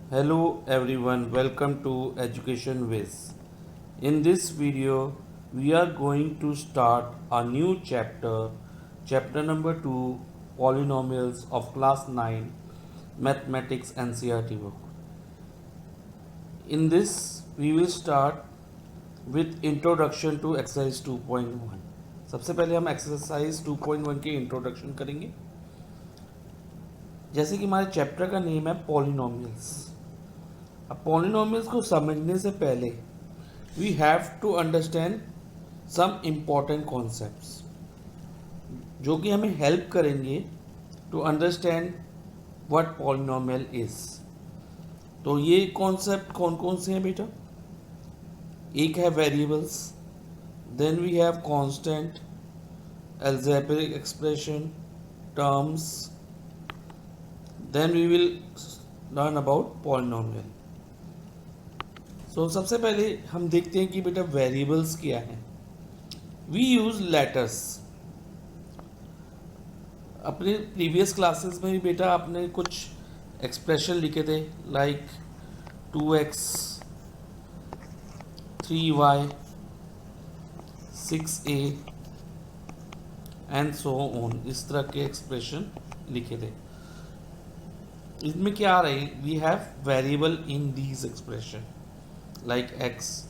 Hello everyone, welcome to Education Wiz. In this video, we are going to start a new chapter, chapter number 2, Polynomials of class 9, Mathematics NCERT book. In this, we will start with Introduction to Exercise 2.1. सबसे पहले हम exercise 2.1 के introduction करेंगे। जैसे कि हमारे chapter का name है पॉलिनोमियल्स। अब पॉलिनोमियल्स को समझने से पहले we have to understand some important concepts जो कि हमें हेल्प करेंगे to understand what polynomial is. तो ये कॉन्सेप्ट कौन कौन से हैं बेटा? एक है variables, then we have constant, algebraic expression, terms, then we will learn about polynomial. तो सबसे पहले हम देखते हैं कि बेटा वेरिएबल्स क्या हैं। We use letters. अपने प्रीवियस क्लासेस में भी बेटा आपने कुछ एक्सप्रेशन लिखे थे, like 2x 3y 6a and so on, इस तरह के एक्सप्रेशन लिखे थे। इसमें क्या आ रही, we have variable in these expression like x,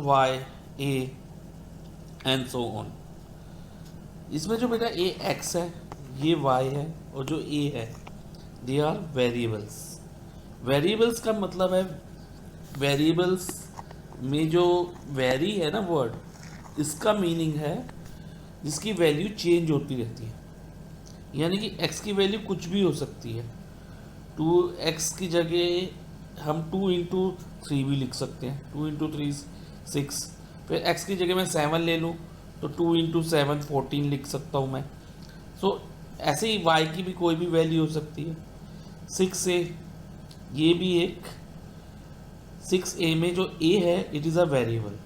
y, a and so on। इसमें जो बेटा ये x है, ये y है और जो a है, दे आर वेरिएबल्स। वेरिएबल्स का मतलब है, वेरिएबल्स में जो वेरी है ना वर्ड, इसका मीनिंग है जिसकी वैल्यू चेंज होती रहती है। यानी कि x की वैल्यू कुछ भी हो सकती है। 2x की जगह हम 2 इंटू 3 भी लिख सकते हैं, 2 इंटू 3 6। फिर x की जगह मैं 7 ले लूँ तो 2 इंटू 7 14 लिख सकता हूँ मैं। सो ऐसे ही y की भी कोई भी वैल्यू हो सकती है। 6a, ये भी एक 6a में जो a है इट इज़ अ वेरिएबल।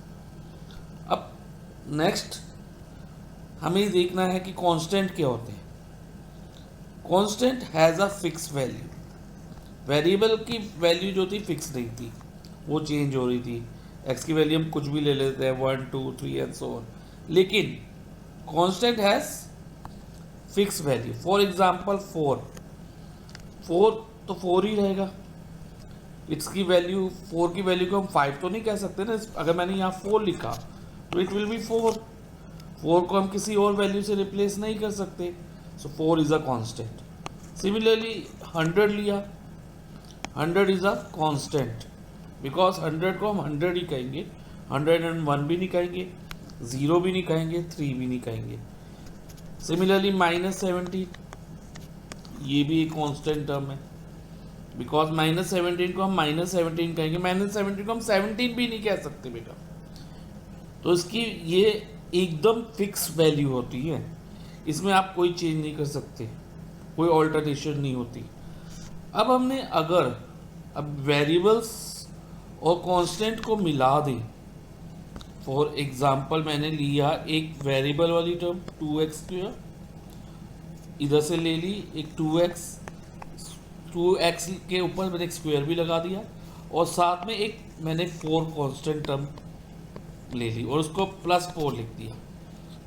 अब नेक्स्ट हमें देखना है कि कांस्टेंट क्या होते हैं। Constant has a fix value. Variable की वैल्यू जो थी फिक्स नहीं थी, वो चेंज हो रही थी। एक्स की वैल्यू हम कुछ भी ले लेते हैं, 1 2 3 एंड सो ऑन। लेकिन constant has fix value. For example 4 तो 4 ही रहेगा। इसकी वैल्यू 4 की वैल्यू को हम 5 तो नहीं कह सकते ना। अगर मैंने यहाँ 4 लिखा तो इट विल बी 4 को हम किसी और वैल्यू से रिप्लेस नहीं कर सकते। सो 4 इज अ कांस्टेंट। सिमिलरली 100 लिया, 100 इज अ कांस्टेंट बिकॉज 100 को हम 100 ही कहेंगे, 101 भी नहीं कहेंगे, 0 भी नहीं कहेंगे, 3 भी नहीं कहेंगे। सिमिलरली -17, ये भी एक कांस्टेंट टर्म है बिकॉज -17 को हम -17 कहेंगे, -17 को हम 17 भी नहीं कह सकते बेटा। तो इसकी ये एकदम फिक्स वैल्यू होती है, इसमें आप कोई चेंज नहीं कर सकते, कोई ऑल्टरनेशन नहीं होती। अब हमने अगर वेरिएबल्स और कांस्टेंट को मिला दें, फॉर एग्जांपल मैंने लिया एक वेरिएबल वाली टर्म 2x², इधर से ले ली एक 2x के ऊपर मैंने एक स्क्वायर भी लगा दिया और साथ में एक मैंने 4 कांस्टेंट टर्म ले ली और उसको +4 लिख दिया।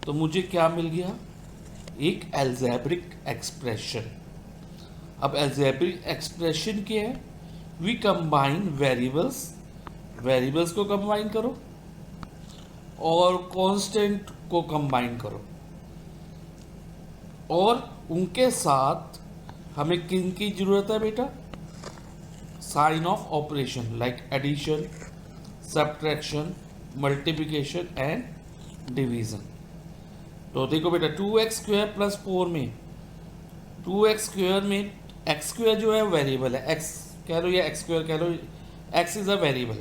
तो मुझे क्या मिल गया? एक अलजेब्रिक एक्सप्रेशन। अब अलजेब्रिक एक्सप्रेशन क्या है? वी कंबाइन वेरिएबल्स को कंबाइन करो और कांस्टेंट को कंबाइन करो, और उनके साथ हमें किन की जरूरत है बेटा? Sign of operation like addition, subtraction, multiplication and division. तो देखो बेटा 2x² + 4 में 2x² में x² जो है वेरिएबल है, x कह लो या x² कह लो, x इज अ वेरिएबल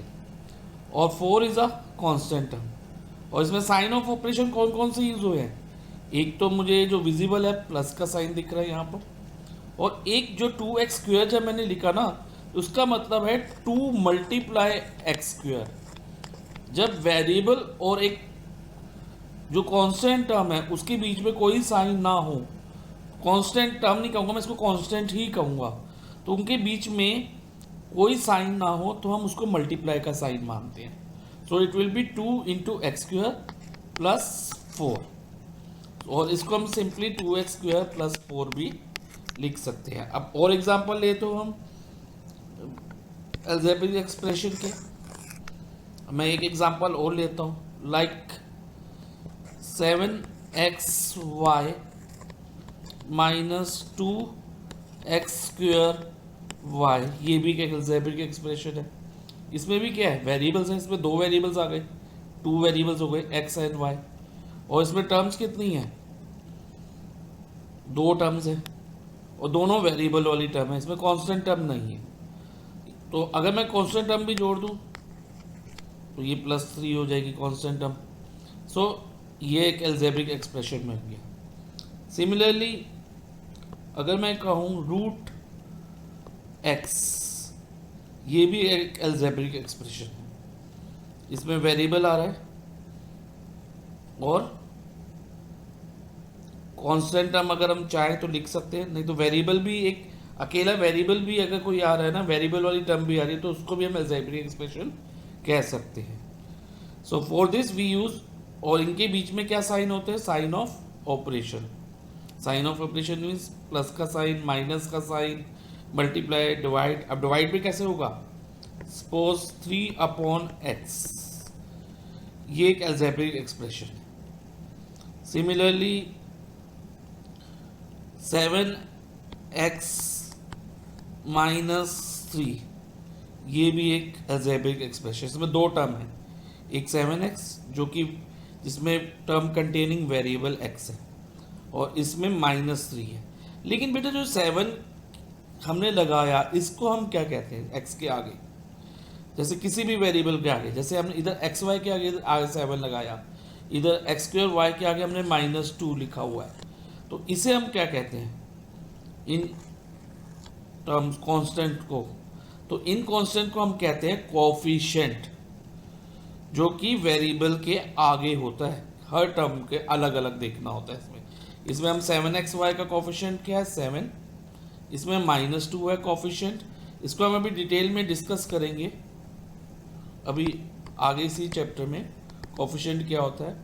और 4 इज अ कांस्टेंट टर्म। और इसमें साइन ऑफ ऑपरेशन कौन कौन से यूज हुए हैं? एक तो मुझे जो विजिबल है प्लस का साइन दिख रहा है यहाँ पर, और एक जो 2x² जब मैंने लिखा ना, उसका मतलब है 2 × x²। जब वेरिएबल और एक जो कांस्टेंट टर्म है उसके बीच में कोई साइन ना हो, कांस्टेंट टर्म नहीं कहूँगा मैं, इसको कांस्टेंट ही कहूँगा, तो उनके बीच में कोई साइन ना हो तो हम उसको मल्टीप्लाई का साइन मानते हैं. So it will be 2 into x square plus 4, और इसको हम सिंपली 2x स्क्वायर प्लस 4 भी लिख सकते हैं. अब और एग्जांपल ले तो हम अलजेब्रिक एक्सप्रेशन के, मैं एक एग्जांपल और लेता हूँ, like 7xy minus 2x square y, ये भी एक अलजेब्रिक एक्सप्रेशन है. इसमें भी क्या है, वेरिएबल्स हैं, इसमें दो वेरिएबल्स आ गए, 2 वेरिएबल्स हो गए x एंड y, और इसमें टर्म्स कितनी हैं, 2 टर्म्स हैं, और दोनों वेरिएबल वाली टर्म है, इसमें कांस्टेंट टर्म नहीं है. तो अगर मैं कांस्टेंट टर्म भी जोड़ दूं तो ये +3 हो जाएगी कांस्टेंट टर्म. सो ये एक अलजेब्रिक एक्सप्रेशन में हो गया. सिमिलरली अगर मैं कहूँ रूट x, ये भी एक अलजेब्रिक एक्सप्रेशन है. इसमें वेरिएबल आ रहा है और कांस्टेंट टर्म अगर हम चाहें तो लिख सकते हैं, नहीं तो वेरिएबल भी, एक अकेला वेरिएबल भी अगर कोई आ रहा है ना, वेरिएबल वाली टर्म भी आ रही है, तो उसको भी हम अलजेब्रिक एक्सप्रेशन कह सकते हैं. So for this we use, और इनके बीच में क्या साइन होते हैं, sign of operation. Sign of operation means plus का साइन, माइनस का साइन, मल्टीप्लाई, डिवाइड. अब डिवाइड भी कैसे होगा, सपोज 3/x, ये एक अलजेब्रिक एक्सप्रेशन है. सिमिलरली 7x माइनस 3, ये भी एक अलजेब्रिक एक्सप्रेशन. इसमें दो टर्म है, एक 7x जो कि जिसमें टर्म कंटेनिंग वेरिएबल x है, और इसमें -3 है. लेकिन बेटा जो 7 हमने लगाया, इसको हम क्या कहते हैं, x के आगे, जैसे किसी भी वेरिएबल के आगे, जैसे हमने इधर xy के आगे 7 लगाया, इधर x स्क्वायर y के आगे हमने -2 लिखा हुआ है, तो इसे हम क्या कहते हैं, इन टर्म्स कांस्टेंट को, तो इन कांस्टेंट को हम कहते हैं कोएफिशिएंट, जो कि वेरिएबल के आगे होता है. हर टर्म के अलग अलग देखना होता है. इसमें हम 7xy का कोएफिशिएंट क्या है, 7. इसमें -2 है कोएफिशिएंट, इसको हम अभी डिटेल में डिस्कस करेंगे अभी आगे इसी चैप्टर में, कोएफिशिएंट क्या होता है.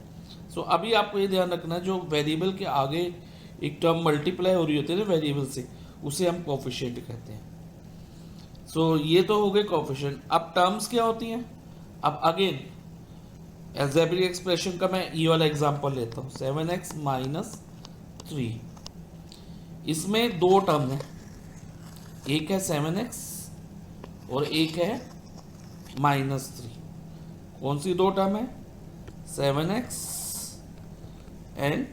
सो अभी आपको ये ध्यान रखना, जो वेरिएबल के आगे एक टर्म मल्टीप्लाई हो रही होती है ना वेरिएबल से, उसे हम कोएफिशिएंट कहते हैं. सो ये तो हो गए कोएफिशिएंट. अब टर्म्स क्या होती हैं, अब अगेन अलजेब्रिक एक्सप्रेशन का मैं ये वाला एग्जांपल लेता हूँ, 7x माइनस 3. इसमें दो टर्म है, एक है 7x और एक है -3. कौन सी दो टर्म है, 7x एंड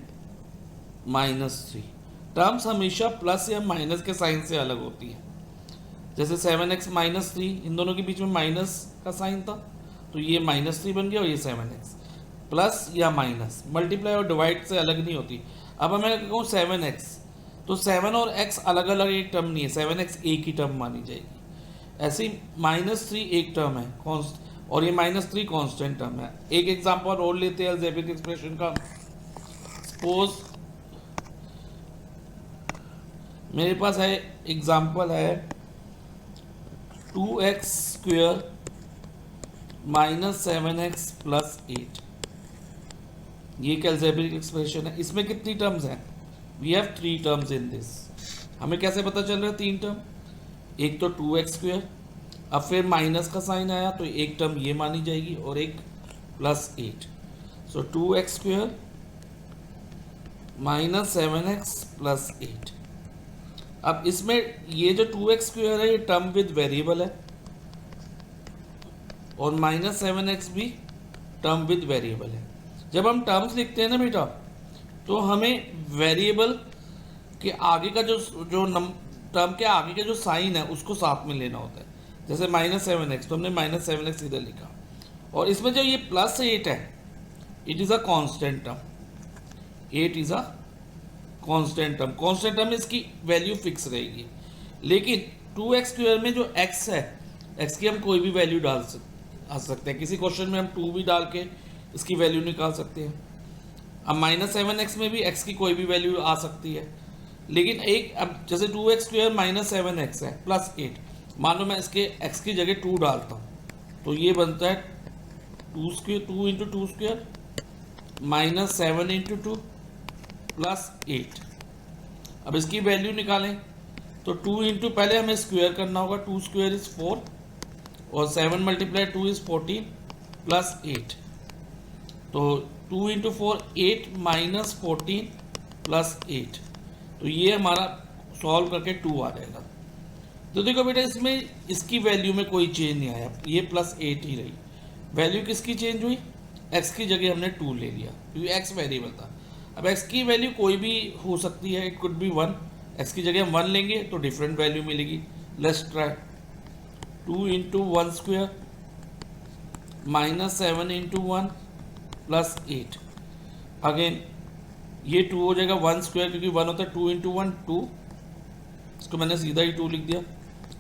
-3. टर्म्स हमेशा प्लस या माइनस के साइन से अलग होती है. जैसे 7x -3, इन दोनों के बीच में माइनस का साइन था, तो ये -3 बन गया, और ये 7x. प्लस या माइनस, मल्टीप्लाई और डिवाइड से अलग नहीं होती. अब मैं कहूँ 7x, तो 7 और x अलग अलग एक टर्म नहीं है, 7x एक ही टर्म मानी जाएगी. ऐसे ही -3 एक टर्म है और ये -3 कांस्टेंट टर्म है. एक एग्जांपल और लेते हैं अलजेब्रिक एक्सप्रेशन का. सपोज मेरे पास है एग्जांपल है 2x स्क्वायर -7x प्लस 8. ये एक अलजेब्रिक एक्सप्रेशन है. इसमें कितनी टर्म्स हैं, we have 3 terms in this. हमें कैसे पता चल रहा है 3 टर्म, एक तो 2x स्क्वायर, अब फिर माइनस का साइन आया तो एक टर्म ये मानी जाएगी और एक +8. सो 2x स्क्वायर -7x प्लस 8. अब इसमें ये जो 2x स्क्वायर है ये टर्म विद वेरिएबल है, और -7x भी टर्म विद वेरिएबल है. जब हम टर्म्स लिखते हैं ना बेटा, तो हमें वेरिएबल के आगे का जो टर्म के आगे का जो साइन है उसको साथ में लेना होता है. जैसे -7x, तो हमने -7x इधर लिखा, और इसमें जो ये +8 है, it is a constant term. 8 is a constant term. Constant term में इसकी वैल्यू फिक्स रहेगी. लेकिन 2x स्क्वायर में जो x है, x की हम कोई भी वैल्यू डाल सकते हैं. किसी क्वेश्चन में हम 2 भी डाल के इसकी वैल्यू निकाल सकते हैं. अब -7x में भी x की कोई भी वैल्यू आ सकती है. लेकिन एक, अब जैसे 2x स्क्वायर -7x है +8, मान लो मैं इसके x की जगह 2 डालता हूँ, तो ये बनता है 2 into two square minus 7 into two plus 8। अब इसकी वैल्यू निकालें तो 2 इंटू, पहले हमें स्क्वायर करना होगा, 2 स्क्वायर इज 4 और 7 मल्टीप्लाई 2 इज 14 प्लस 8। तो 2 इंटू 4 8 माइनस 14 प्लस 8, तो ये हमारा सॉल्व करके 2 आ जाएगा। तो देखो बेटा इसमें इसकी वैल्यू में कोई चेंज नहीं आया, ये प्लस 8 ही रही। वैल्यू किसकी चेंज हुई, x की जगह हमने 2 ले लिया क्योंकि x वेरिएबल था। अब x की वैल्यू कोई भी हो सकती है, इट कुड बी 1, x की जगह हम 1 लेंगे तो डिफरेंट वैल्यू मिलेगी। Let's try 2 into 1 square minus 7 into 1 plus 8। Again ये 2 हो जाएगा 1 स्क्वायर क्योंकि 1 होता है 2 इंटू 1 2, इसको मैंने सीधा ही 2 लिख दिया,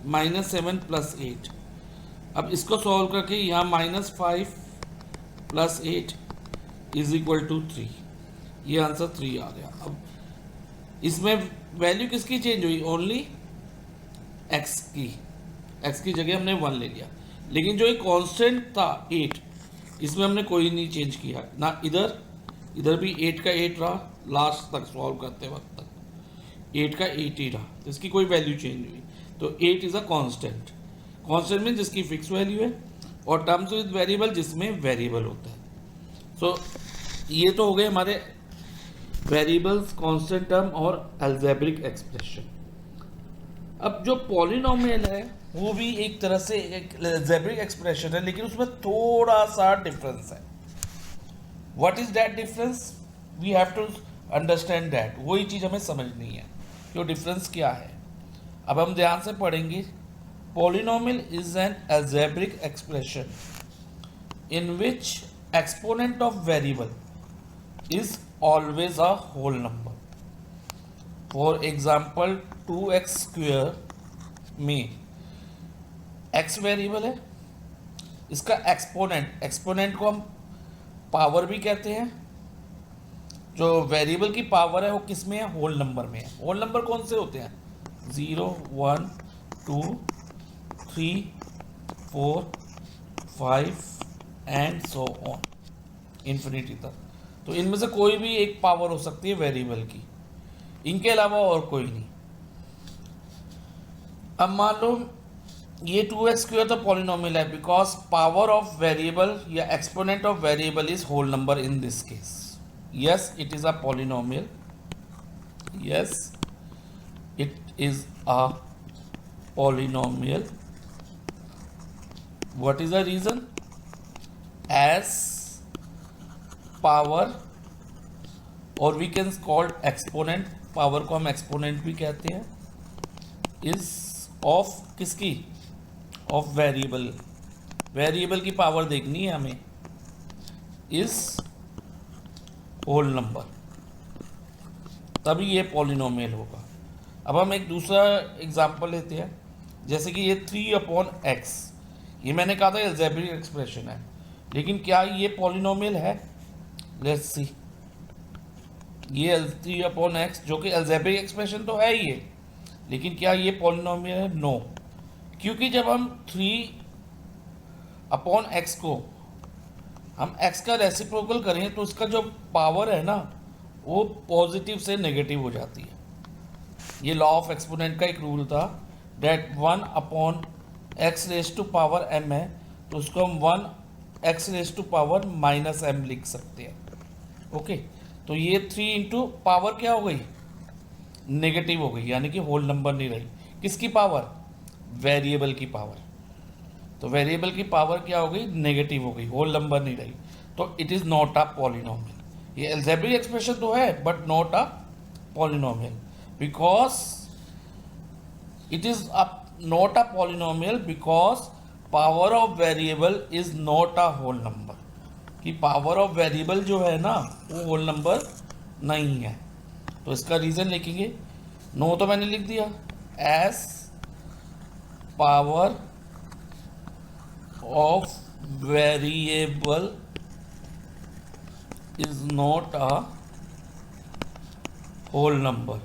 माइनस 7 प्लस 8। अब इसको सॉल्व करके यहाँ minus 5 plus 8 is equal to 3, ये आंसर 3 आ गया। अब इसमें वैल्यू किसकी चेंज हुई, ओनली x की जगह हमने 1 ले लिया, लेकिन जो एक कांस्टेंट था 8, इसमें हमने कोई नहीं चेंज किया ना, इधर भी 8 का 8 रहा, लास्ट तक सॉल्व करते वक्त तक 8 का 8 ही रहा, तो इसकी कोई वैल्यू चेंज हुई। तो 8 इज अ कांस्टेंट, कांस्टेंट में जिसकी फिक्स वैल्यू है, और टर्म्स विद वेरिएबल जिसमें वेरिएबल होता है। सो ये तो हो गए हमारे वेरिएबल्स, कांस्टेंट टर्म और अलजेब्रिक एक्सप्रेशन। अब जो पॉलिनोमियल है वो भी एक तरह से एक अलजेब्रिक एक्सप्रेशन है, लेकिन उसमें थोड़ा सा डिफरेंस है। What is that difference, we have to understand that, वही चीज़ हमें समझनी है कि वो डिफरेंस क्या है। अब हम ध्यान से पढ़ेंगे। Polynomial is an algebraic expression in which exponent of variable is always a whole number. For example, 2x square में x वेरिएबल है, इसका एक्सपोनेंट को हम पावर भी कहते हैं। जो वेरिएबल की पावर है वो किस में है, होल नंबर में है। होल नंबर कौन से होते हैं, 0 1 2 3 4 5 एंड सो ऑन इन्फिनिटी तक। तो इनमें से कोई भी एक पावर हो सकती है वेरिएबल की, इनके अलावा और कोई नहीं। अब मान लो ये 2x स्क्वायर तो पॉलिनोमियल है, बिकॉज पावर ऑफ वेरिएबल या exponent of variable is whole number in this case. Yes it is a polynomial, yes it is a polynomial. What is the reason? As power, or we can call exponent, power को हम exponent भी कहते हैं, is of किसकी, of variable, variable की power देखनी है हमें, is whole number, तभी ये polynomial होगा। अब हम एक दूसरा एग्जाम्पल लेते हैं, जैसे कि ये 3/x, ये मैंने कहा था अलजेब्रिक एक्सप्रेशन है, लेकिन क्या ये पॉलिनोमियल है, लेट्स सी। ये 3/x जो कि अलजेब्रिक एक्सप्रेशन तो है ही है, लेकिन क्या ये पॉलिनोमियल है, नो। क्योंकि जब हम 3/x को हम x का रेसिप्रोकल करें तो उसका जो पावर है ना वो पॉजिटिव से नेगेटिव हो जाती है। ये लॉ ऑफ एक्सपोनेंट का एक रूल था, that 1/x raise to power m है, तो उसको हम 1x raise to power -m लिख सकते हैं। ओके, तो ये 3 इंटू पावर क्या हो गई, नेगेटिव हो गई, यानी कि होल नंबर नहीं रही। किसकी पावर, वेरिएबल की पावर। तो वेरिएबल की पावर क्या हो गई, नेगेटिव हो गई, होल नंबर नहीं रही, तो it is not a polynomial. ये अलजेब्रिक एक्सप्रेशन तो है but not a polynomial, because it is not a polynomial because power of variable is not a whole number, कि power of variable जो है ना वो whole number नहीं है। तो इसका रीज़न लिखेंगे, नो तो मैंने लिख दिया, as power of variable is not a whole number,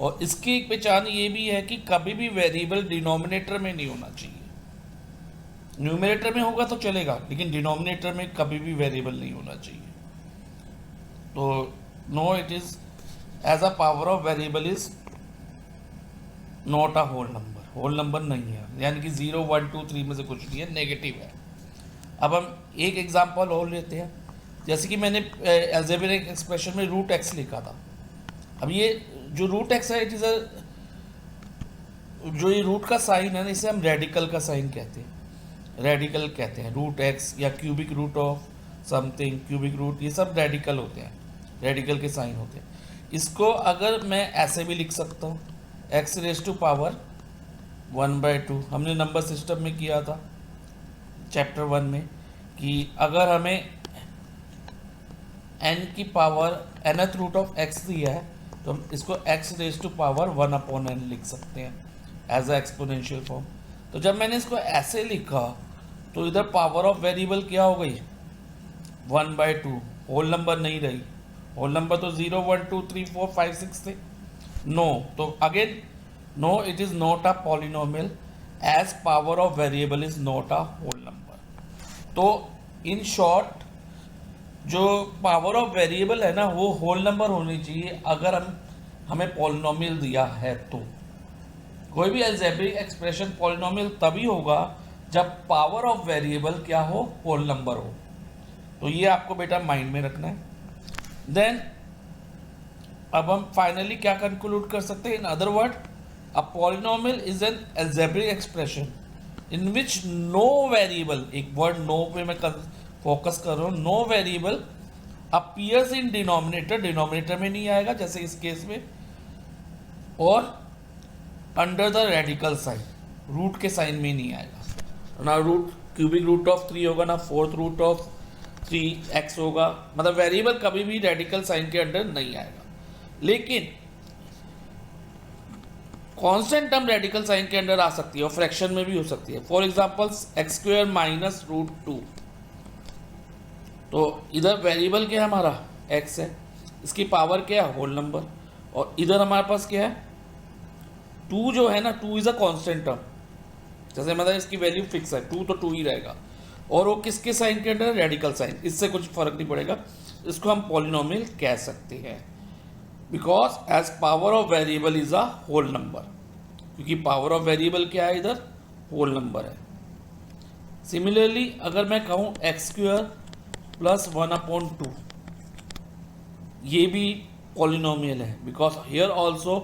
और इसकी एक पहचान ये भी है कि कभी भी वेरिएबल डिनोमिनेटर में नहीं होना चाहिए। न्यूमरेटर में होगा तो चलेगा, लेकिन डिनोमिनेटर में कभी भी वेरिएबल नहीं होना चाहिए। तो no, it is as a power of variable is not a whole number, whole number नहीं है, यानी कि 0 1 2 3 में से कुछ नहीं है, नेगेटिव है। अब हम एक एग्जांपल और लेते हैं, जैसे कि मैंने अलजेब्रिक एक्सप्रेशन में रूट एक्स लिखा था। अब ये जो रूट एक्स है, इट इज जो ये रूट का साइन है ना, इसे हम रेडिकल का साइन कहते हैं, रेडिकल कहते हैं रूट एक्स, या cubic root of something, cubic root, ये सब रेडिकल होते हैं, रेडिकल के साइन होते हैं। इसको अगर मैं ऐसे भी लिख सकता हूँ, एक्स रेज टू पावर 1/2, हमने नंबर सिस्टम में किया था चैप्टर 1 में, कि अगर हमें n की power nth root of x दिया है तो हम इसको x raise to power 1/n लिख सकते हैं एज अ एक्सपोनेंशियल फॉर्म। तो जब मैंने इसको ऐसे लिखा तो इधर पावर ऑफ वेरिएबल क्या हो गई, 1/2, होल नंबर नहीं रही। होल नंबर तो 0 1 2 3 4 5 6 थे। नो, तो again no, it is not a polynomial as power of variable is not a whole number. तो इन शॉर्ट जो पावर ऑफ वेरिएबल है ना, वो होल नंबर होनी चाहिए अगर हमें पॉलिनोमियल दिया है। तो कोई भी अलजेब्रिक एक्सप्रेशन पॉलिनोमियल तभी होगा जब पावर ऑफ वेरिएबल क्या हो, होल नंबर हो। तो ये आपको बेटा माइंड में रखना है। देन अब हम फाइनली क्या कंक्लूड कर सकते हैं, in other word a polynomial is an algebraic expression in which no variable, एक वर्ड नो पे मैं फोकस कर रहा हूँ, no variable appears in denominator, denominator में नहीं आएगा जैसे इस केस में, और under the radical sign, root के साइन में नहीं आएगा ना। रूट क्यूबिक रूट ऑफ 3 होगा ना, फोर्थ रूट ऑफ 3x होगा, मतलब वेरिएबल कभी भी रेडिकल साइन के अंडर नहीं आएगा। लेकिन कांस्टेंट टर्म रेडिकल साइन के अंडर आ सकती है और फ्रैक्शन में भी हो सकती है। For example x² minus root 2, तो इधर वेरिएबल क्या है हमारा, x है, इसकी पावर क्या है, होल नंबर, और इधर हमारे पास क्या है, 2 जो है ना, 2 इज अ कांस्टेंट टर्म, जैसे मतलब इसकी वैल्यू फिक्स है, 2 तो 2 ही रहेगा, और वो किसके साइन के अंडर, रेडिकल साइन, इससे कुछ फर्क नहीं पड़ेगा। इसको हम पॉलिनोमियल कह सकते हैं because as power of variable is a whole number, क्योंकि पावर ऑफ वेरिएबल क्या है, इधर होल नंबर है। सिमिलरली अगर मैं कहूँ x² प्लस 1/2, ये भी पॉलिनोमियल है because here also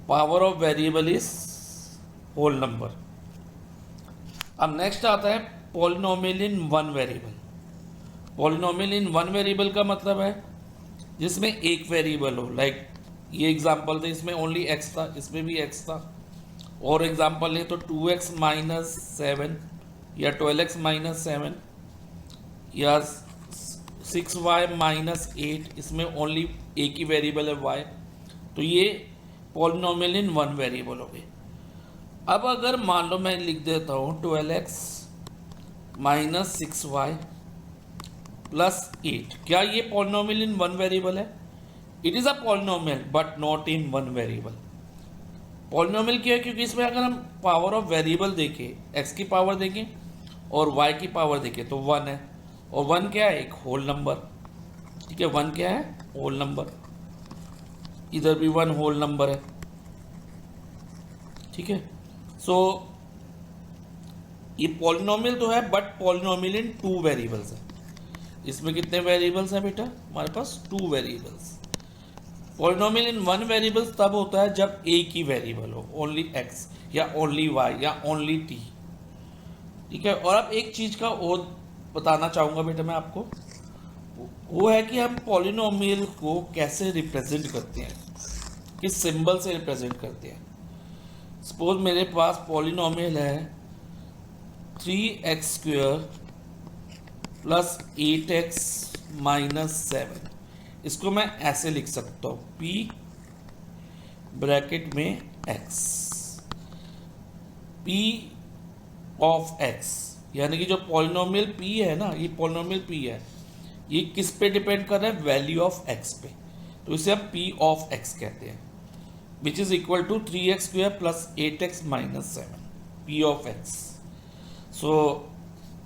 power of variable is whole number. अब नेक्स्ट आता है polynomial in one variable. Polynomial in one variable का मतलब है जिसमें एक वेरिएबल हो, लाइक ये एग्जांपल थे, इसमें ओनली x था, इसमें भी x था। और एग्जांपल है तो 2x माइनस 7 या 12x माइनस 7 या 6y माइनस 8, इसमें ओनली एक ही वेरिएबल है y। तो ये पॉलिनोमियल इन वन वेरिएबल हो गए। अब अगर मान लो मैं लिख देता हूँ 12x माइनस 6y प्लस 8, क्या ये पॉलिनोमियल इन वन वेरिएबल है? It is a polynomial but not in one variable. Polynomial क्या है? क्योंकि इसमें अगर हम पावर ऑफ वेरिएबल देखें, x की पावर देखें और y की पावर देखें तो 1 है, और 1 क्या है? एक होल नंबर। ठीक है, 1 क्या है? Whole number. इधर भी 1 होल नंबर है। ठीक है, सो ये पॉलिनोमियल तो है बट पॉलिनोमियल इन 2 वेरिएबल्स है। इसमें कितने वेरिएबल्स हैं बेटा? हमारे पास 2 variables. Polynomial in one variables तब होता है जब एक ही वेरिएबल हो, ओनली x या ओनली y या ओनली t। ठीक है, और अब एक चीज़ का और बताना चाहूँगा बेटा मैं आपको, वो है कि हम पॉलिनोमियल को कैसे रिप्रेजेंट करते हैं, किस सिंबल से रिप्रेजेंट करते हैं। सपोज मेरे पास पॉलिनोमियल है 3x² प्लस 8x माइनस 7। इसको मैं ऐसे लिख सकता हूँ, p ब्रैकेट में x, p ऑफ x, यानी कि जो पॉलिनोमियल p है ना, ये पॉलिनोमियल p है, ये किस पे डिपेंड कर रहा है? वैल्यू ऑफ x पे। तो इसे हम p ऑफ x कहते हैं। Which is equal to 3x² plus 8x minus 7 p of x। So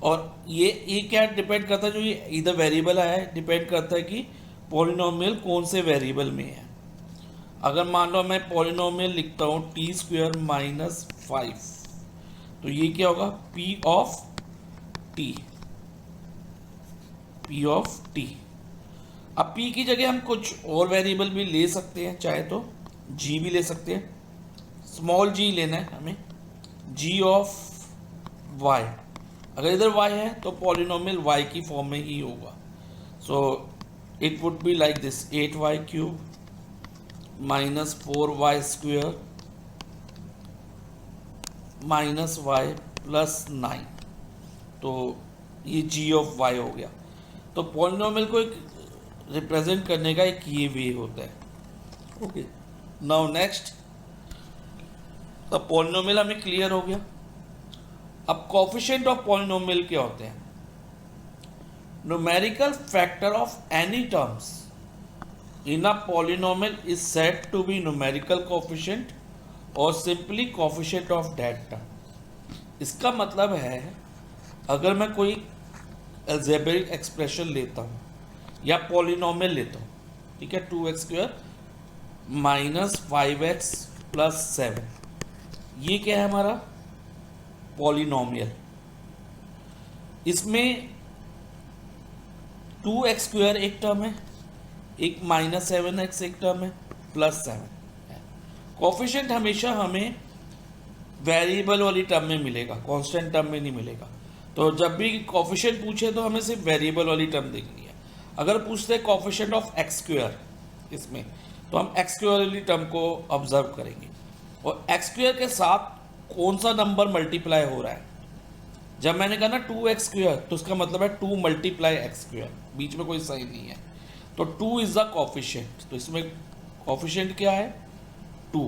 और ये क्या डिपेंड करता है, जो ये इधर वेरिएबल आया है डिपेंड करता है कि पॉलिनोमियल कौन से वेरिएबल में है। अगर मान लो मैं पॉलिनोमियल लिखता हूँ t² माइनस 5, तो ये क्या होगा p of t, p of t। अब p की जगह हम कुछ और वेरिएबल भी ले सकते हैं, चाहे तो g भी ले सकते हैं, स्मॉल g लेना है हमें, g ऑफ y। अगर इधर y है तो पॉलिनोमियल y की फॉर्म में ही होगा। So it would be like this 8y³ minus 4y² minus y plus 9। तो ये g ऑफ y हो गया। तो पॉलिनोमियल को एक रिप्रेजेंट करने का एक ये वे होता है। Okay, now next, the polynomial हमें क्लियर हो गया। अब कोफिशिएंट ऑफ पॉलिनोमियल क्या होते हैं? Numerical factor of any terms in a polynomial is said to be numerical coefficient और simply coefficient of that term. इसका मतलब है अगर मैं कोई अलजेब्रिक एक्सप्रेशन लेता हूँ या पॉलिनोमियल लेता हूँ, ठीक है, 2x² माइनस 5x प्लस 7, ये क्या है हमारा पॉलिनोमियल। इसमें 2x² एक टर्म है, एक माइनस 7x एक टर्म है, प्लस 7 है। कोफिशिएंट हमेशा हमें वेरिएबल वाली टर्म में मिलेगा, कांस्टेंट टर्म में नहीं मिलेगा। तो जब भी कोफिशिएंट पूछे तो हमें सिर्फ वेरिएबल वाली टर्म देखनी है। अगर पूछते हैं कोफिशिएंट ऑफ x² इसमें, तो हम x² वाली टर्म को ऑब्जर्व करेंगे और x² के साथ कौन सा नंबर मल्टीप्लाई हो रहा है। जब मैंने कहा ना 2x² तो उसका मतलब है 2 मल्टीप्लाई x², बीच में कोई साइन नहीं है, तो 2 इज द कोफिशिएंट। तो इसमें कोफिशिएंट क्या है 2,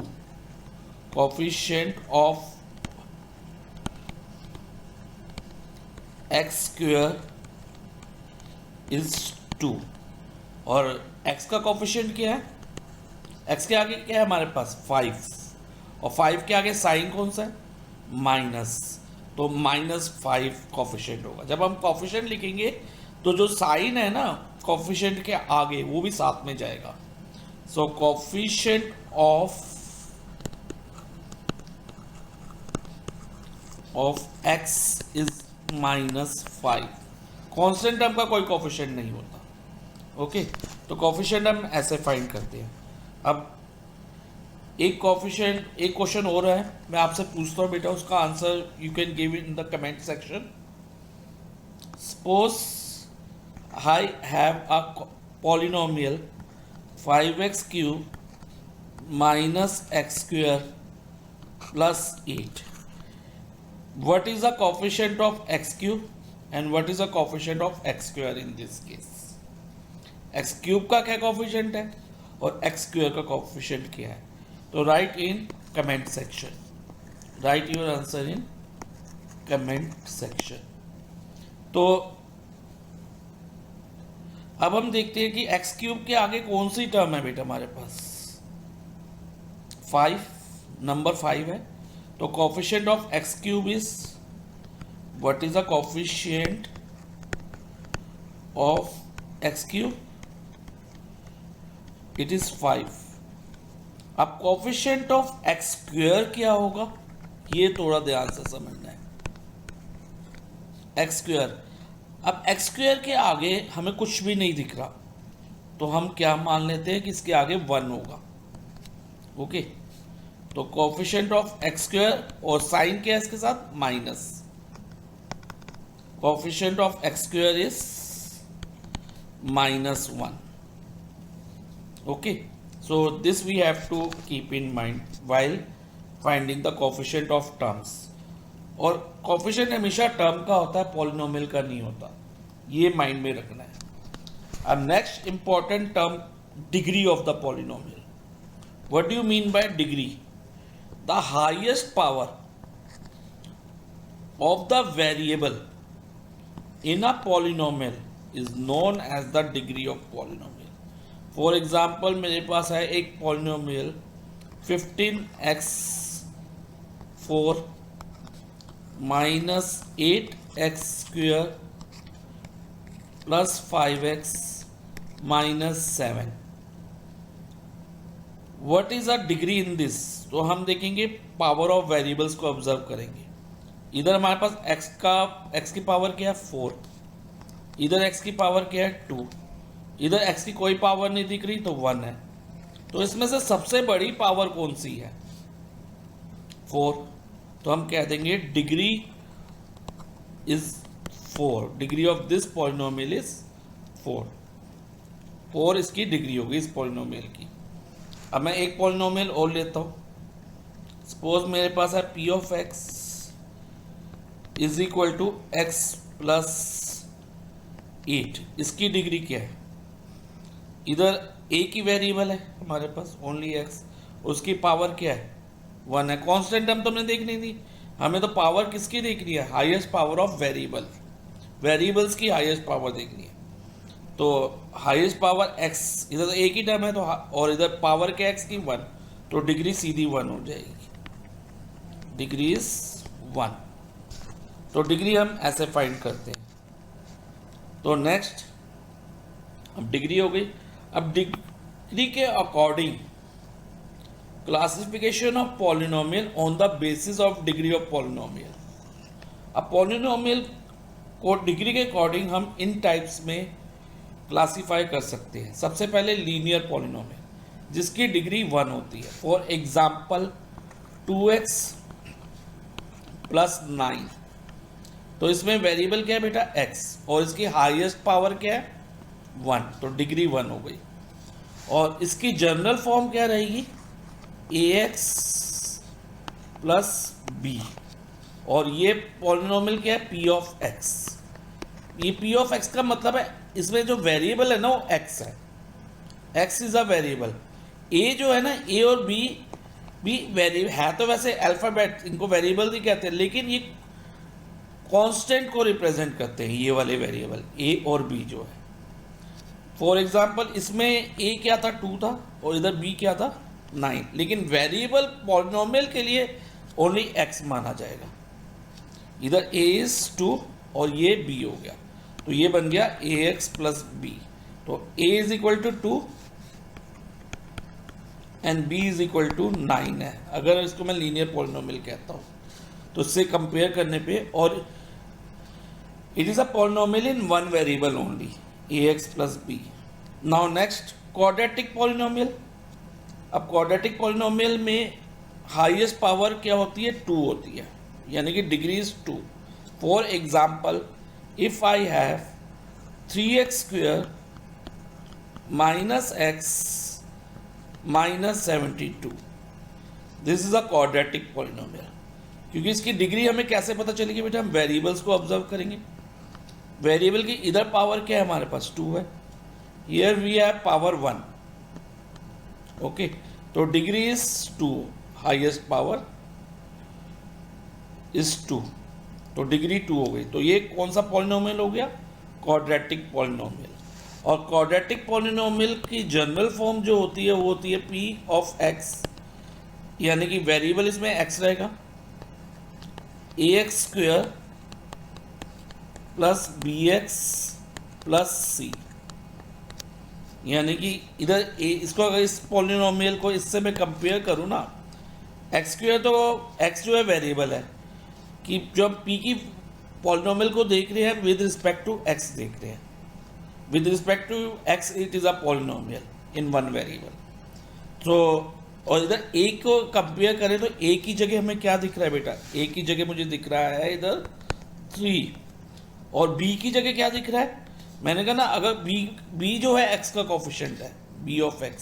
कोफिशिएंट ऑफ x² इज 2 और x का कोफिशिएंट क्या है, x के आगे क्या है हमारे पास 5 और 5 के आगे साइन कौन सा है माइनस, तो -5 कोफिशिएंट होगा। जब हम कोफिशिएंट लिखेंगे तो जो साइन है ना कोफिशिएंट के आगे वो भी साथ में जाएगा। So coefficient of x is -5। Constant term का कोई कोफिशिएंट नहीं होता। ओके, तो कोफिशिएंट हम ऐसे फाइंड करते हैं। अब एक कोफिशिएंट, एक क्वेश्चन हो रहा है, मैं आपसे पूछता हूँ बेटा, उसका answer you can give in the comment section. Suppose I have a polynomial 5x³ minus x² plus 8। what is the coefficient of x³ and what is the coefficient of x² in this case? x³ का क्या coefficient है और x² का coefficient क्या है? तो right in comment section, right your answer in comment section. तो अब हम देखते हैं कि x³ के आगे कौन सी टर्म है बेटा हमारे पास 5, नंबर 5 है। तो coefficient of x³ is, what is the coefficient of x³? It is 5। अब कोफिशिएंट ऑफ x² क्या होगा, ये थोड़ा ध्यान से समझना है। x², अब x² के आगे हमें कुछ भी नहीं दिख रहा, तो हम क्या मान लेते हैं कि इसके आगे 1 होगा। ओके, तो कोफिशिएंट ऑफ x² और साइन क्या है इसके साथ minus, coefficient of x² is -1। Okay, so this we have to keep in mind while finding the coefficient of terms। और कोफिशिएंट हमेशा टर्म का होता है, पॉलिनोमियल का नहीं होता, ये माइंड में रखना है। अब next important term degree of the polynomial. What do you mean by degree? The highest power of the variable in a polynomial is known as the degree of polynomial. For example मेरे पास है एक polynomial 15x4 minus 8x² plus 5x minus 7। What is a degree in this? तो हम देखेंगे power of variables को observe करेंगे। इधर हमारे पास x की पावर क्या है 4, इधर x की पावर क्या है 2, इधर x की कोई पावर नहीं दिख रही तो 1 है। तो इसमें से सबसे बड़ी पावर कौन सी है? 4। तो हम कह देंगे degree is 4, degree of this polynomial is 4। 4 इसकी डिग्री होगी इस पॉलिनोमियल की। अब मैं एक पॉलिनोमियल और लेता हूं। सपोज मेरे पास है p of x is equal to x plus 8। इसकी डिग्री क्या है? इधर a की वेरिएबल है हमारे पास ओनली x, उसकी पावर क्या है 1 है। कांस्टेंट टर्म तो हमने देखनी थी, हमें तो पावर किसकी देखनी है? Highest power of variable, variables की हाईएस्ट पावर देखनी है। तो हाईएस्ट पावर x, इधर तो एक ही टर्म है तो और इधर पावर क्या x की 1, तो डिग्री सीधी 1 हो जाएगी, डिग्री इज 1। तो डिग्री हम ऐसे फाइंड करते हैं। तो नेक्स्ट, अब डिग्री हो गई। अब डिग्री के according classification of polynomial on the basis of degree of polynomial. अब पॉलिनोमियल को डिग्री के अकॉर्डिंग हम इन टाइप्स में क्लासीफाई कर सकते हैं। सबसे पहले लीनियर पॉलिनोमियल जिसकी डिग्री 1 होती है। फॉर एग्जाम्पल 2x प्लस 9, तो इसमें वेरिएबल क्या है बेटा x, और इसकी हाईएस्ट पावर क्या है 1, तो डिग्री 1 हो गई। और इसकी जनरल फॉर्म क्या रहेगी ax प्लस b, और ये पॉलिनोमियल क्या है p ऑफ x। ये p ऑफ x का मतलब है इसमें जो वेरिएबल है ना वो x है, x is a variable. a जो है ना a और b भी वेरिएबल है, तो वैसे अल्फाबेट इनको वेरिएबल भी कहते हैं, लेकिन ये कांस्टेंट को रिप्रेजेंट करते हैं ये वाले वेरिएबल a और b जो है। फॉर एग्जांपल इसमें a क्या था 2 था और इधर b क्या था 9, लेकिन वेरिएबल पॉलिनोमियल के लिए ओनली x माना जाएगा। इधर a इज 2 और ये b हो गया, तो ये बन गया ax प्लस b। तो a is equal to 2 and b is equal to 9 है, अगर इसको मैं लीनियर पॉलिनोमियल कहता हूँ तो इससे कंपेयर करने पे। और it is a polynomial in one variable only ax plus b। Now next quadratic polynomial. अब क्वाड्रेटिक पॉलिनोमियल में हाईएस्ट पावर क्या होती है 2 होती है, यानी कि degree is 2। For example if I have 3x² minus x minus 72, this is a quadratic polynomial. क्योंकि इसकी डिग्री हमें कैसे पता चलेगी बेटा? हम वेरिएबल्स को ऑब्जर्व करेंगे। वेरिएबल की इधर पावर क्या है हमारे पास 2 है, here we have power 1, okay. तो degree is 2, highest power is 2, तो डिग्री 2 हो गई। तो ये कौन सा पॉलिनोमियल हो गया? Quadratic polynomial. और क्वाड्रेटिक पॉलिनोमियल की जनरल फॉर्म जो होती है वो होती है p ऑफ x, यानी कि वेरिएबल इसमें x रहेगा, ax² plus bx plus c, यानी कि इधर इसको अगर इस पॉलिनोमियल को इससे मैं कंपेयर करूँ ना, x², तो x जो है वेरिएबल है कि जब p की पॉलिनोमियल को देख रहे हैं विद रिस्पेक्ट टू x देख रहे हैं, with respect to x it is a polynomial in one variable. तो और इधर a को कंपेयर करें तो a की जगह हमें क्या दिख रहा है बेटा? a की जगह मुझे दिख रहा है इधर 3, और b की जगह क्या दिख रहा है? मैंने कहा ना अगर b जो है x का कोफिशिएंट है b ऑफ x,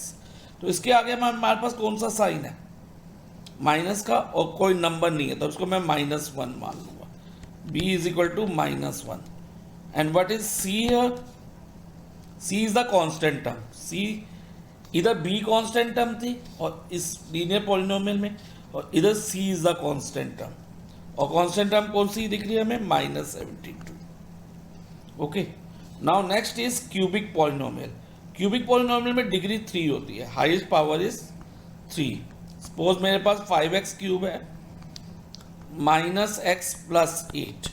तो इसके आगे हमारे पास कौन सा साइन है? माइनस का, और कोई नंबर नहीं है तो उसको मैं -1 मान लूँगा। b is equal to -1 and what is c here? c is the constant term. c इधर b कांस्टेंट टर्म थी और इस लीनियर पॉलिनोमियल में, और इधर c is the constant term, और कांस्टेंट टर्म कौन सी दिख रही है हमें? -72, okay. Now next is cubic polynomial. Cubic polynomial में डिग्री 3 होती है, हाईएस्ट पावर इज 3, सपोज मेरे पास 5x क्यूब है माइनस एक्स प्लस 8,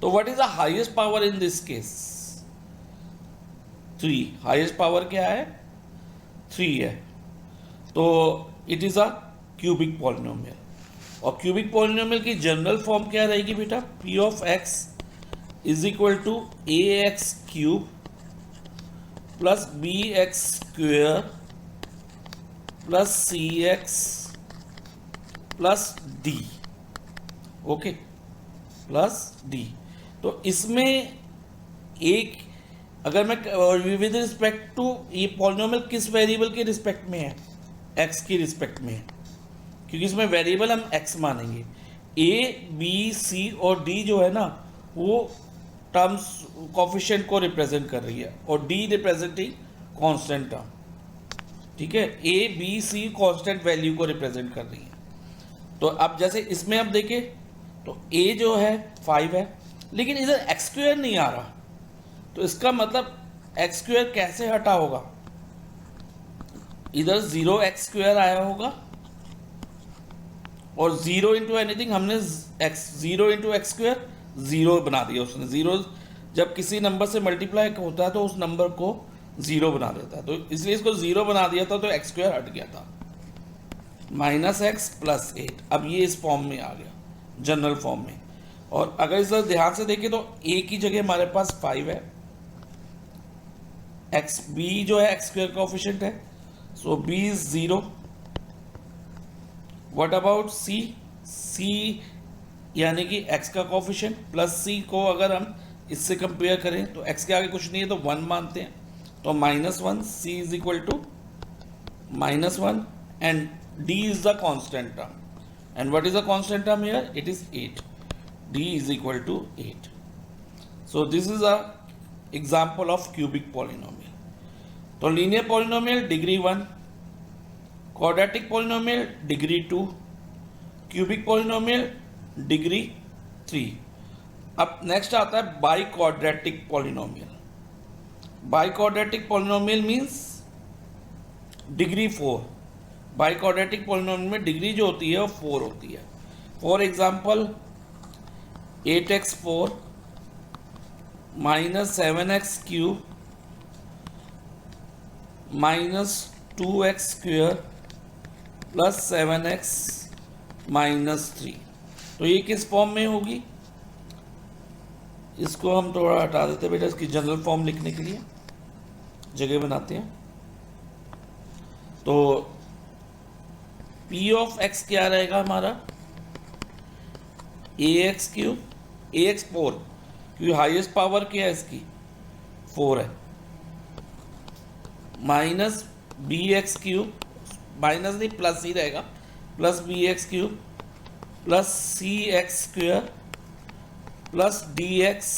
तो what is the highest power in this case? 3। Highest power क्या है? 3 है। तो it is a cubic polynomial. और क्यूबिक पॉलिनोमियल की जनरल फॉर्म क्या रहेगी बेटा? p of x is equal to a x cube plus b x square plus c x plus d. Okay, plus d. तो इसमें एक, अगर मैं विद रिस्पेक्ट टू, ये पॉलिनोमियल किस वेरिएबल के रिस्पेक्ट में है? x की रिस्पेक्ट में है, क्योंकि इसमें वेरिएबल हम x मानेंगे। a, b, c और d जो है ना, वो टर्म्स कोफिशिएंट को रिप्रेजेंट कर रही है, और d रिप्रेजेंटिंग कांस्टेंट टर्म। ठीक है, a, b, c constant value को रिप्रेजेंट कर रही है। तो अब जैसे इसमें अब देखें तो a जो है 5 है, लेकिन इधर एक्स स्क्वायर नहीं आ रहा, तो इसका मतलब एक्स स्क्वायर कैसे हटा होगा? इधर 0x स्क्वायर आया होगा, और 0 इंटू एनीथिंग, हमने x 0 इंटू एक्स स्क्वायर 0 बना दिया उसने। 0 जब किसी नंबर से मल्टीप्लाई होता है तो उस नंबर को 0 बना देता है, तो इसलिए इसको 0 बना दिया था, तो एक्स स्क्वायर हट गया था। माइनस एक्स प्लस 8, अब ये इस फॉर्म में आ गया, जनरल फॉर्म में। और अगर इस ध्यान से देखें तो a की जगह हमारे पास 5 है, एक्स b जो है एक्स स्क्वायर कोएफिशिएंट है, सो b is 0। What about c? c यानी कि x का कोएफिशिएंट प्लस c को अगर हम इससे कंपेयर करें तो x के आगे कुछ नहीं है तो 1 मानते हैं, तो -1, c is equal to -1, and d is the constant term. And what is the constant term here? It is 8. d is equal to 8. So this is a example of cubic polynomial. तो linear polynomial degree 1, quadratic polynomial degree 2, cubic polynomial degree 3. अब next आता है biquadratic polynomial. Biquadratic polynomial means degree 4. Biquadratic polynomial में degree जो होती है वो 4 होती है। For example 8x4 minus 7x cube minus 2x square plus 7x minus 3। तो ये किस फॉर्म में होगी? इसको हम थोड़ा हटा देते हैं बेटा, इसकी जनरल फॉर्म लिखने के लिए जगह बनाते हैं। तो p ऑफ x क्या रहेगा हमारा? ax क्यूब, ax 4, क्योंकि हाईएस्ट पावर क्या है इसकी? 4 है, माइनस bx क्यूब, माइनस नहीं प्लस ही रहेगा, plus bx cube plus cx square plus dx,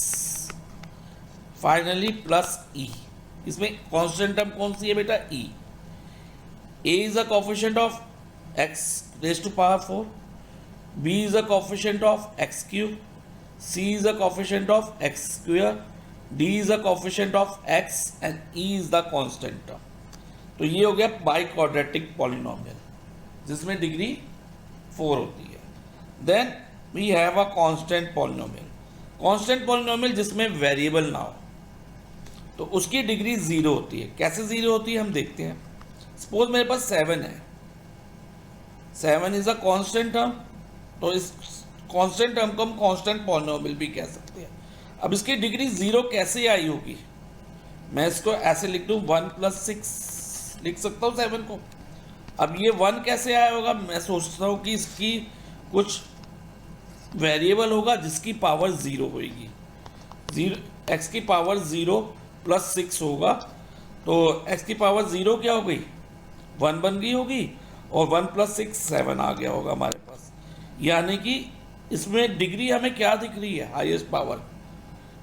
finally plus e। इसमें कांस्टेंट टर्म कौन सी है बेटा? e। a is a coefficient of x raised to power 4, b is a coefficient of x cube, c is a coefficient of x square, d is a coefficient of x and e is the constant term. तो ये हो गया biquadratic polynomial जिसमें degree 4 होती है। Then we have a constant polynomial. Constant polynomial जिसमें variable ना हो, तो उसकी डिग्री 0 होती है। कैसे 0 होती है हम देखते हैं। सपोज मेरे पास 7 है, 7 इज अ कांस्टेंट टर्म, तो इस कांस्टेंट टर्म को हम कांस्टेंट पॉलिनोमियल भी कह सकते हैं। अब इसकी डिग्री 0 कैसे आई होगी? मैं इसको ऐसे लिख दूं, 1 + 6 लिख सकता हूँ 7 को। अब ये 1 कैसे आया होगा? मैं सोचता हूँ कि इसकी कुछ वेरिएबल होगा जिसकी पावर 0 होगी। x की पावर 0 + 6 होगा, तो x की पावर 0 क्या हो गई? 1 बन गई होगी, और 1 + 6 7 आ गया होगा हमारे पास। यानी कि इसमें डिग्री हमें क्या दिख रही है? Highest power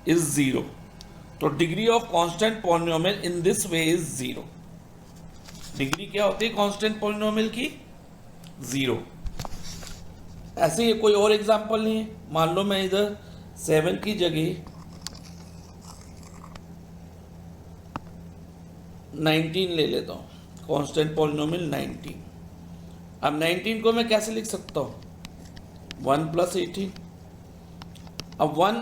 is 0। तो degree of constant polynomial in this way is 0। Degree क्या होती है कांस्टेंट पॉलिनोमियल की? 0। ऐसे ही कोई और एग्जांपल नहीं है। मान लो मैं इधर 7 की जगह 19 ले लेता हूँ, कांस्टेंट पॉलिनोमियल 19। अब 19 को मैं कैसे लिख सकता हूँ? 1 + 18। अब 1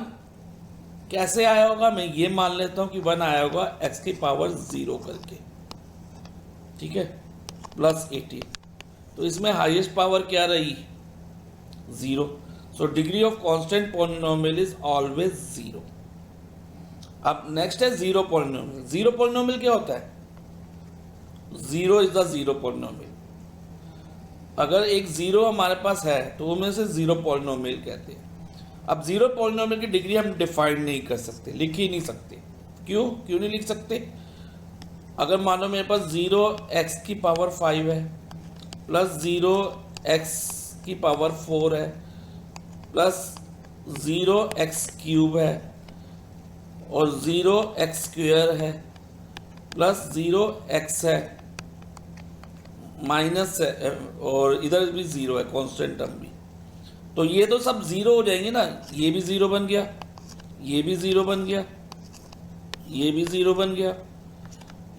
कैसे आया होगा? मैं ये मान लेता हूँ कि 1 आया होगा x की पावर 0 करके, ठीक है, प्लस 18। तो इसमें हाईएस्ट पावर क्या रही? 0। So degree of constant polynomial is always 0। अब नेक्स्ट है जीरो पॉलिनोमियल। जीरो पॉलिनोमियल क्या होता है? Zero is the zero polynomial. अगर एक जीरो हमारे पास है तो वो में से जीरो पॉलिनोमियल कहते हैं। अब जीरो पॉलिनोमियल की डिग्री हम डिफाइन नहीं कर सकते, लिख ही नहीं सकते। क्यों नहीं लिख सकते? अगर मानो मेरे पास 0x की पावर 5 है, प्लस 0x की पावर 4 है, प्लस 0x³ है, और 0x² है, प्लस 0x है, माइनस है, और इधर भी 0 है, कांस्टेंट टर्म भी। तो ये तो सब 0 हो जाएंगे ना। ये भी 0 बन गया, ये भी 0 बन गया, ये भी 0 बन गया,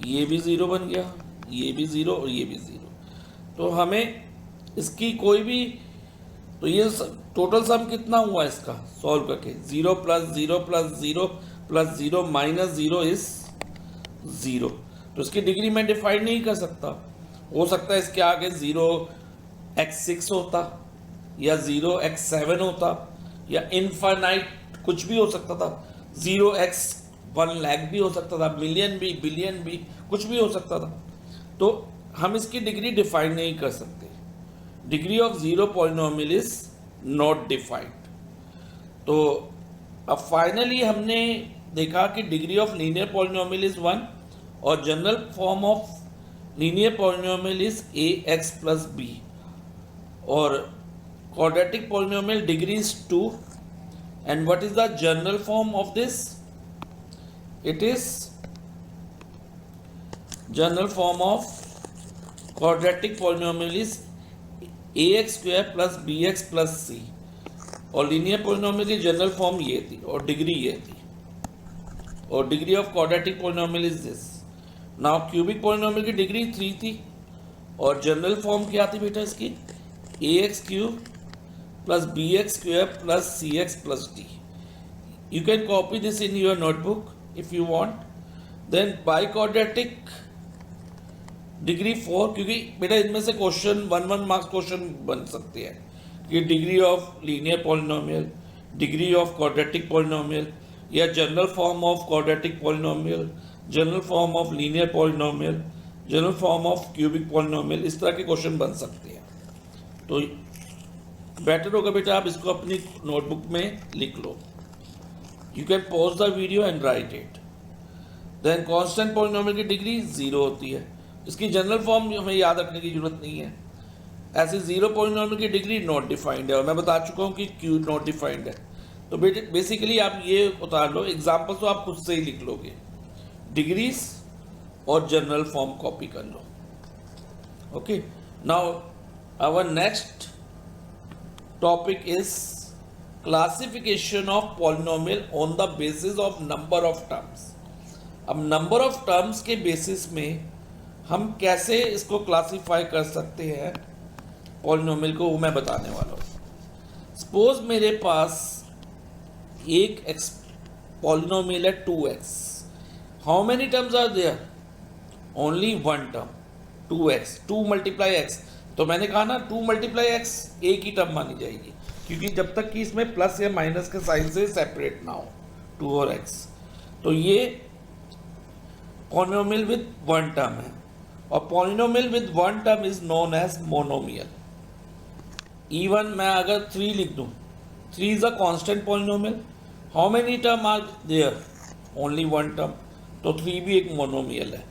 ये भी 0 बन गया, ये भी 0 और ये भी 0। तो हमें इसकी कोई भी, तो ये टोटल सम कितना हुआ इसका सॉल्व करके? 0 + 0 + 0 + 0 - 0 इज 0। तो इसकी डिग्री मैं डिफाइन नहीं कर सकता। हो सकता है इसके आगे 0x6 होता, या 0x7 होता, या इनफाइनाइट कुछ भी हो सकता था। 0x1 लाख भी हो सकता था, मिलियन भी, बिलियन भी, कुछ भी हो सकता था। तो हम इसकी डिग्री डिफाइन नहीं कर सकते। Degree of zero polynomial is not defined. तो अब फाइनली हमने देखा कि degree of linear polynomial is 1 और general form of linear polynomial is ax + b, और quadratic polynomial degree is 2. And what is the general form of this? It is general form of quadratic polynomial is ax² + bx + c, और linear polynomial की general form ये थी और degree ये थी, और degree of quadratic polynomial is this. Now cubic polynomial की degree 3 थी, और जनरल फॉर्म क्या थी बेटा इसकी? ax³ + bx² + cx + d. You can copy this in your notebook if you want. Then biquadratic degree 4, क्योंकि बेटा इनमें से क्वेश्चन 1 मार्क्स क्वेश्चन बन सकते हैं कि degree of linear polynomial, degree of quadratic polynomial, या general form of quadratic polynomial, general form of linear polynomial, general form of cubic polynomial, इस तरह के क्वेश्चन बन सकते हैं। तो बेटर होगा बेटा आप इसको अपनी नोटबुक में लिख लो। You can pause the video and write it. Then constant polynomial की डिग्री 0 होती है। इसकी जनरल फॉर्म हमें याद रखने की जरूरत नहीं है। ऐसे जीरो पॉलिनोमियल की डिग्री नॉट डिफाइंड है, और मैं बता चुका हूँ कि क्यू नॉट डिफाइंड है। तो बेसिकली आप ये उतार लो, एग्जाम्पल तो आप खुद से ही लिख लोगे, डिग्रीज और जनरल फॉर्म कॉपी कर लो। Okay, now our next topic is classification of polynomial on the basis of number of terms। अब नंबर ऑफ टर्म्स के बेसिस में हम कैसे इसको क्लासीफाई कर सकते हैं पॉलिनोमियल को, वो मैं बताने वाला हूँ। सपोज मेरे पास एक पॉलिनोमियल है 2x। How many terms are there? Only 1 term, 2x, 2 × x। तो मैंने कहा ना 2 × x एक ही टर्म मानी जाएगी, क्योंकि जब तक कि इसमें प्लस या माइनस के साइन से सेपरेट ना हो 2 और x। तो ये पॉलिनोमियल विद 1 टर्म है, और polynomial with 1 term is known as monomial. Even मैं अगर 3 लिख दूं, 3 is a constant polynomial. How many term are there? Only 1 term, तो 3 भी एक मोनोमियल है।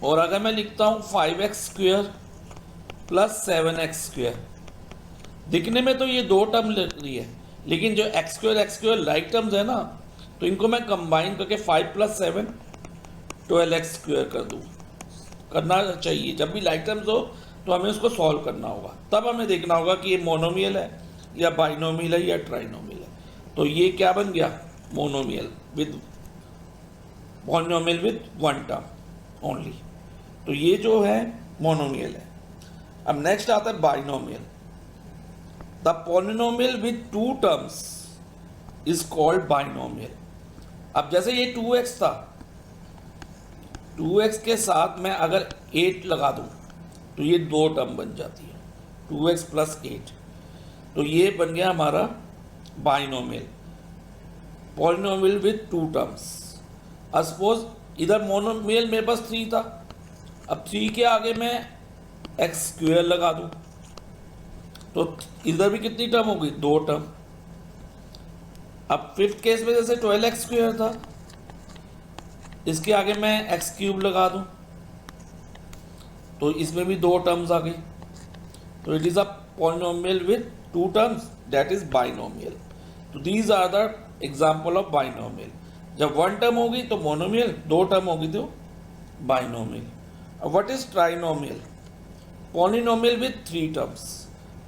और अगर मैं लिखता हूँ 5x² + 7x², दिखने में तो ये 2 टर्म लग रही है, लेकिन जो x² लाइक टर्म्स है ना, तो इनको मैं कंबाइन करके 5 + 7 12x² कर दूँ। करना चाहिए, जब भी लाइक टर्म्स हो तो हमें उसको सॉल्व करना होगा, तब हमें देखना होगा कि ये मोनोमियल है या बाइनोमियल है या ट्राइनोमियल है। तो ये क्या बन गया? Monomial with polynomial with 1 term only. तो ये जो है मोनोमियल है। अब नेक्स्ट आता है binomial. The polynomial with 2 terms is called binomial. अब जैसे ये 2x था, 2x के साथ मैं अगर 8 लगा दूं तो ये 2 टर्म बन जाती है, 2x प्लस 8। तो ये बन गया हमारा binomial, polynomial with 2 terms. Suppose इधर मोनोमियल मेरे पास 3 था, अब 3 के आगे मैं एक्स स्क्वेयर लगा दूं तो इधर भी कितनी टर्म होगी, 2 टर्म। अब फिफ्थ केस में जैसे 12x स्क्वेयर था, इसके आगे मैं एक्स क्यूब लगा दूं तो इसमें भी 2 टर्म्स आ गई। तो it is a polynomial with 2 terms, that is binomial. तो these are the example of binomial. जब 1 टर्म होगी तो मोनोमियल, 2 टर्म होगी तो बाइनोमियल। अब what is trinomial? Polynomial with 3 terms.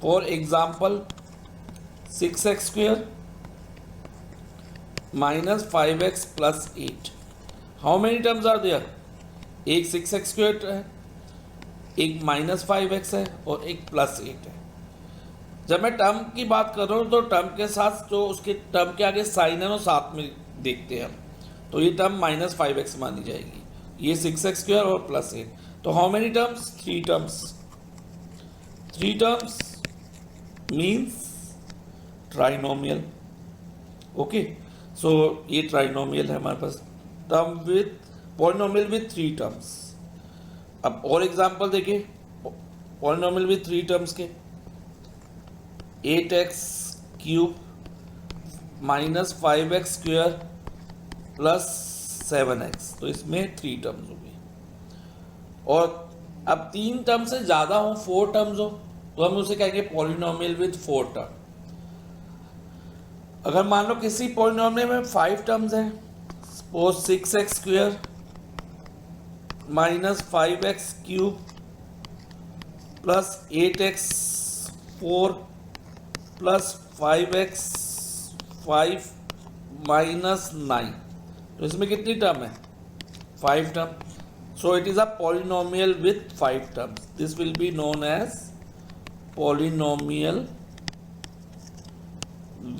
For example 6x square minus 5x plus 8. How many terms are there? एक 6x square है, एक माइनस 5x है और एक प्लस 8 है। जब मैं टर्म की बात कर रहा हूँ तो टर्म के साथ जो उसके टर्म के आगे साइन है वो साथ में देखते हैं हम, तो ये टर्म माइनस 5x मानी जाएगी, ये 6x स्क्वेयर और प्लस 8। तो how many terms? 3 terms. 3 terms means trinomial. Okay, so ये ट्राइनोमियल है हमारे पास, term with polynomial with 3 terms. अब और एग्जांपल देखिए पॉलिनोमियल विद 3 टर्म्स के, 8x cube minus 5x square plus 7x, तो इसमें 3 टर्म्स हो गई। और अब 3 टर्म से ज़्यादा हो, 4 टर्म्स हो, तो हम उसे कहेंगे पॉलिनोमियल विद 4 टर्म। अगर मान लो किसी पॉलिनोमियल में 5 टर्म्स हैं, suppose 6x square minus 5x cube plus 8x 4 plus 5x 5 minus 9, तो इसमें कितनी टर्म है? 5 term. So it is a polynomial with 5 terms. This will be known as polynomial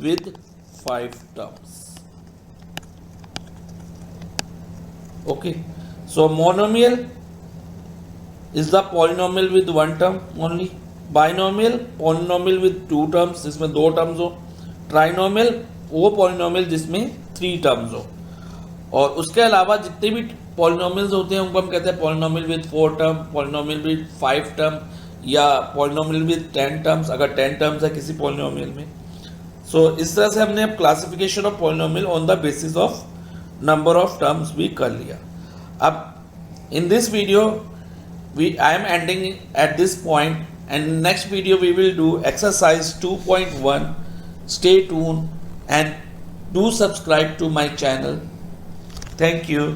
with 5 terms. Okay, so monomial is the polynomial with 1 term only. Binomial polynomial with 2 terms, जिसमें 2 terms हो। Trinomial वो polynomial जिसमें 3 terms हो। और उसके अलावा जितने भी polynomials होते हैं उनको हम कहते हैं polynomial with 4 term, polynomial with 5 term या polynomial with 10 terms, अगर 10 terms है किसी polynomial में। सो इस तरह से हमने अब classification of polynomial on the basis of number of terms भी कर लिया। अब in this video I am ending at this point, and next video we will do exercise 2.1. Stay tune and do subscribe to my channel. Thank you.